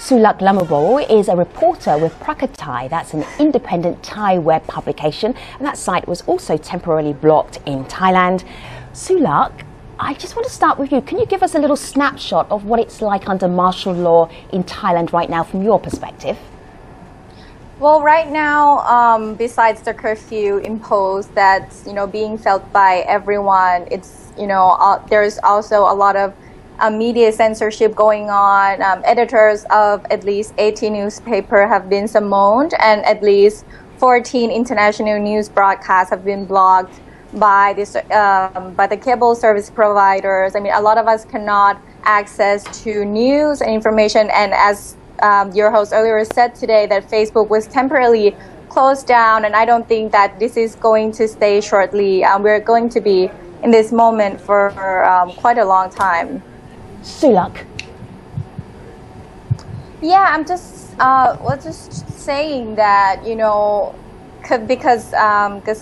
Sulak Lamabo is a reporter with Prakatai. That's an independent Thai web publication, and that site was also temporarily blocked in Thailand. Sulak, I just want to start with you. Can you give us a little snapshot of what it's like under martial law in Thailand right now from your perspective? Well, right now, besides the curfew imposed that's, being felt by everyone, it's, there's also a lot of media censorship going on. Editors of at least 80 newspapers have been summoned, and at least 14 international news broadcasts have been blocked by the cable service providers. I mean, a lot of us cannot access to news and information, and as your host earlier said today, that Facebook was temporarily closed down, and I don't think that this is going to stay shortly. We're going to be in this moment for quite a long time. Sulak. Yeah, I'm just saying that, because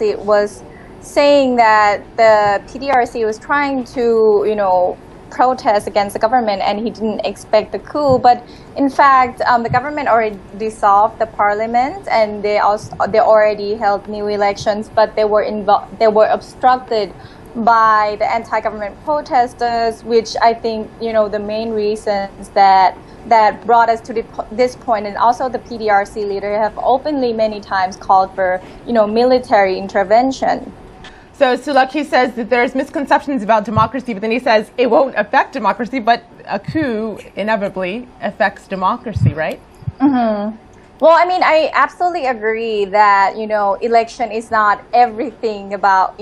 it was saying that the PDRC was trying to, protest against the government, and he didn't expect the coup. But in fact, the government already dissolved the parliament, and they already held new elections, but they were obstructed by the anti-government protesters, which I think the main reasons that brought us to this point. And also the PDRC leader have openly many times called for military intervention. So Sulak, he says that there's misconceptions about democracy, but then he says it won't affect democracy, but a coup inevitably affects democracy, right? Mm-hmm. Well, I mean, I absolutely agree that, election is not everything about,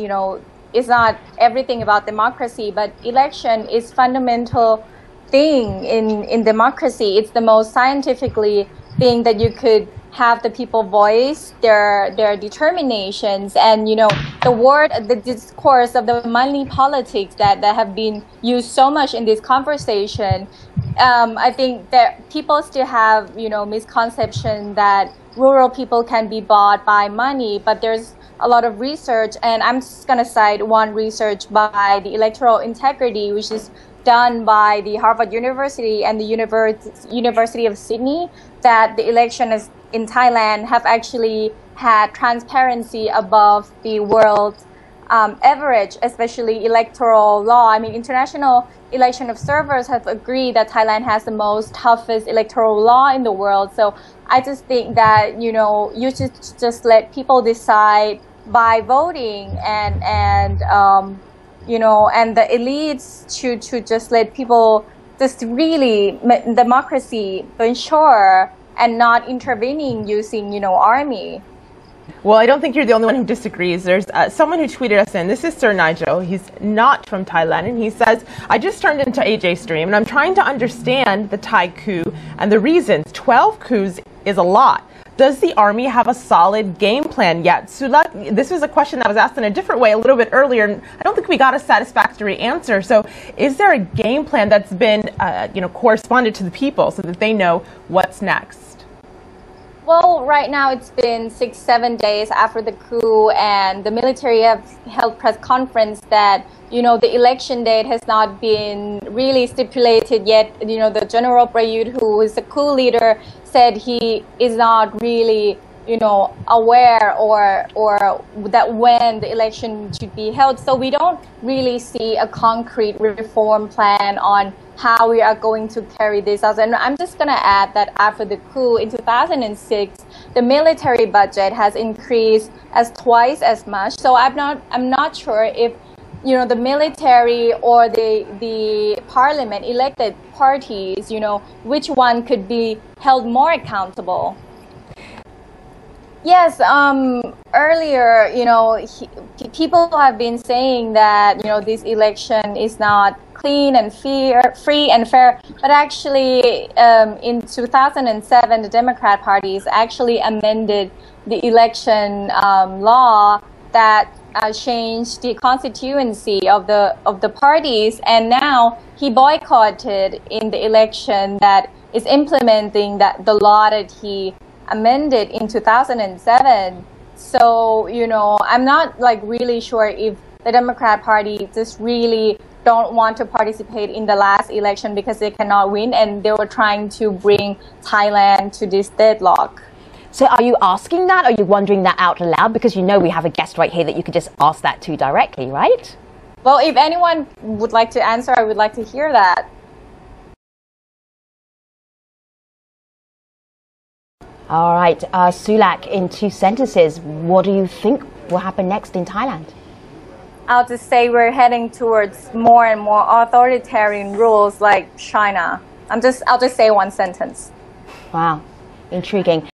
it's not everything about democracy, but election is fundamental thing in democracy. It's the most scientifically thing that you could have the people voice their determinations, and the discourse of the money politics that have been used so much in this conversation. I think that people still have misconception that rural people can be bought by money, but there's a lot of research, and I'm just going to cite one research by the Electoral Integrity, which is done by the Harvard University and the University of Sydney, that the election in Thailand have actually had transparency above the world average, especially electoral law. I mean, international election observers have agreed that Thailand has the most toughest electoral law in the world. So I just think that, you should just let people decide by voting, and the elites should just let people just really democracy to ensure, and not intervening using, army. Well, I don't think you're the only one who disagrees. There's someone who tweeted us in. This is Sir Nigel. He's not from Thailand, and he says, I just turned into AJ Stream, and I'm trying to understand the Thai coup and the reasons. 12 coups is a lot. Does the army have a solid game plan yet? Sulak, this was a question that was asked in a different way a little bit earlier, and I don't think we got a satisfactory answer. So is there a game plan that's been, corresponded to the people so that they know what's next? Well, right now it's been 6-7 days after the coup, and the military have held press conference that, the election date has not been really stipulated yet. The General Prayut, who is the coup leader, said he is not really, aware or that when the election should be held. So we don't really see a concrete reform plan on how we are going to carry this out. And I'm just going to add that after the coup in 2006, the military budget has increased as twice as much. So I'm not sure if the military or the parliament elected parties, which one could be held more accountable. Yes, earlier, people have been saying that, this election is not clean and free and fair, but actually, in 2007, the Democrat parties actually amended the election law that changed the constituency of the parties, and now he boycotted in the election that is implementing the law that he amended in 2007. So, I'm not really sure if the Democrat Party just really don't want to participate in the last election because they cannot win, and they were trying to bring Thailand to this deadlock. So are you asking that? Are you wondering that out loud? Because you know we have a guest right here that you could just ask that to directly, right? Well, if anyone would like to answer, I would like to hear that. All right, Sulak, in 2 sentences, what do you think will happen next in Thailand? I'll just say we're heading towards more and more authoritarian rules like China. I'll just say 1 sentence. Wow, intriguing.